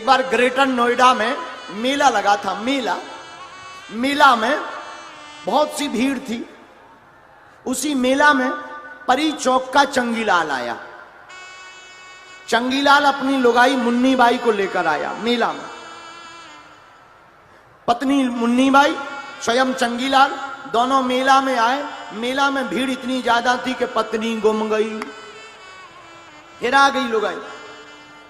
एक बार ग्रेटर नोएडा में मेला लगा था। मेला में बहुत सी भीड़ थी। उसी मेला में परी चौक का चंगीलाल आया। चंगीलाल अपनी लुगाई मुन्नी बाई को लेकर आया मेला में। पत्नी मुन्नी बाई, स्वयं चंगीलाल, दोनों मेला में आए। मेला में भीड़ इतनी ज्यादा थी कि पत्नी गुम गई, हिरा गई लुगाई।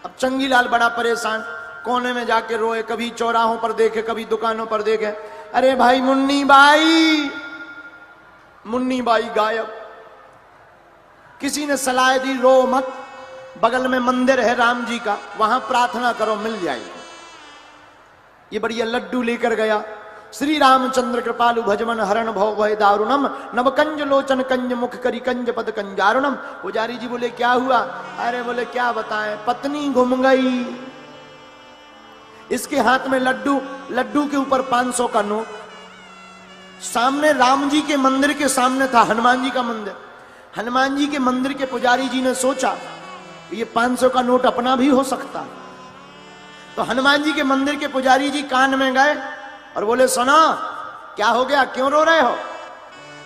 अब चंगीलाल बड़ा परेशान, कोने में जाके रोए, कभी चौराहों पर देखे, कभी दुकानों पर देखे, अरे भाई मुन्नी बाई गायब। किसी ने सलाह दी, रो मत, बगल में मंदिर है राम जी का, वहां प्रार्थना करो, मिल जाएगी। ये बढ़िया लड्डू लेकर गया। श्री रामचंद्र कृपालु भजमन हरण भव भय दारुणम, नवकंज लोचन कंज मुख करी कंज पद कंजारुणम। पुजारी जी बोले क्या हुआ? अरे बोले क्या बताएं, पत्नी गुम गई। इसके हाथ में लड्डू, लड्डू के ऊपर 500 का नोट। सामने राम जी के मंदिर के सामने था हनुमान जी का मंदिर। हनुमान जी के मंदिर के पुजारी जी ने सोचा ये 500 का नोट अपना भी हो सकता है। तो हनुमान जी के मंदिर के पुजारी जी कान में गए और बोले सुनो, क्या हो गया, क्यों रो रहे हो?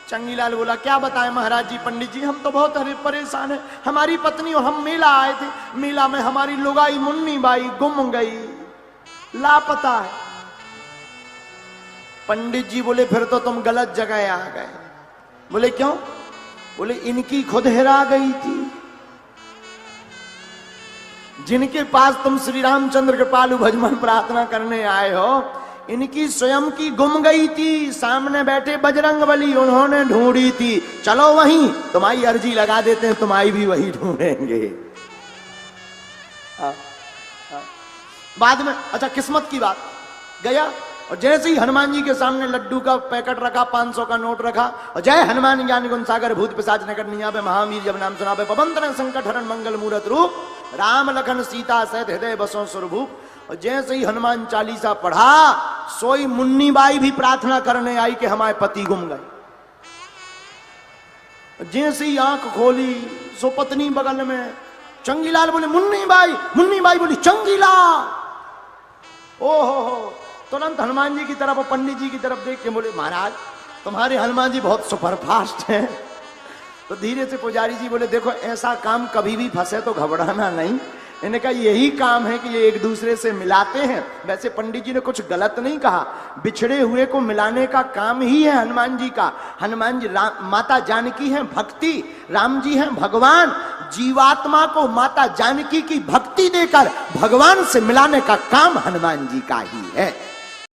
चंगीलाल बोला क्या बताएं महाराज जी, पंडित जी, हम तो बहुत परेशान हैं। हमारी पत्नी और हम मेला आए थे, मेला में हमारी लुगाई मुन्नी बाई गुम गई, लापता है। पंडित जी बोले फिर तो तुम गलत जगह आ गए। बोले क्यों? बोले इनकी खुद हेरा गई थी। जिनके पास तुम श्री रामचंद्र कृपालु भजमन प्रार्थना करने आए हो, इनकी स्वयं की गुम गई थी। सामने बैठे बजरंगबली, उन्होंने ढूंढी थी। चलो वहीं तुम्हारी अर्जी लगा देते हैं, तुम्हारी भी वही ढूंढेंगे। बाद में अच्छा किस्मत की बात, गया और जैसे ही हनुमान जी के सामने लड्डू का पैकेट रखा, 500 का नोट रखा, और जय हनुमान ज्ञान गुण सागर भूत पिशाच निकट नहीं आवे, महावीर जब नाम सुनावे, पवन तनय संकट हरण मंगल मूरत रूप, राम लखन सीता सहित हृदय बसों स्वरूप। और जैसे ही हनुमान चालीसा पढ़ा, सोई मुन्नी बाई भी प्रार्थना करने आई कि हमारे पति गुम गए। जैसे ही आंख खोली, सो पत्नी बगल में। चंगीलाल बोले मुन्नी बाई बोली चंगीलाल। ओहो, तुरंत हनुमान जी की तरफ और पंडित जी की तरफ देख के बोले महाराज तुम्हारे हनुमान जी बहुत सुपरफास्ट हैं। तो धीरे से पुजारी जी बोले देखो ऐसा काम कभी भी फंसे तो घबराना नहीं। इन्हें कहा यही काम है कि ये एक दूसरे से मिलाते हैं। वैसे पंडित जी ने कुछ गलत नहीं कहा, बिछड़े हुए को मिलाने का काम ही है हनुमान जी का। हनुमान जी माता जानकी हैं भक्ति, राम जी हैं भगवान। जीवात्मा को माता जानकी की भक्ति देकर भगवान से मिलाने का काम हनुमान जी का ही है।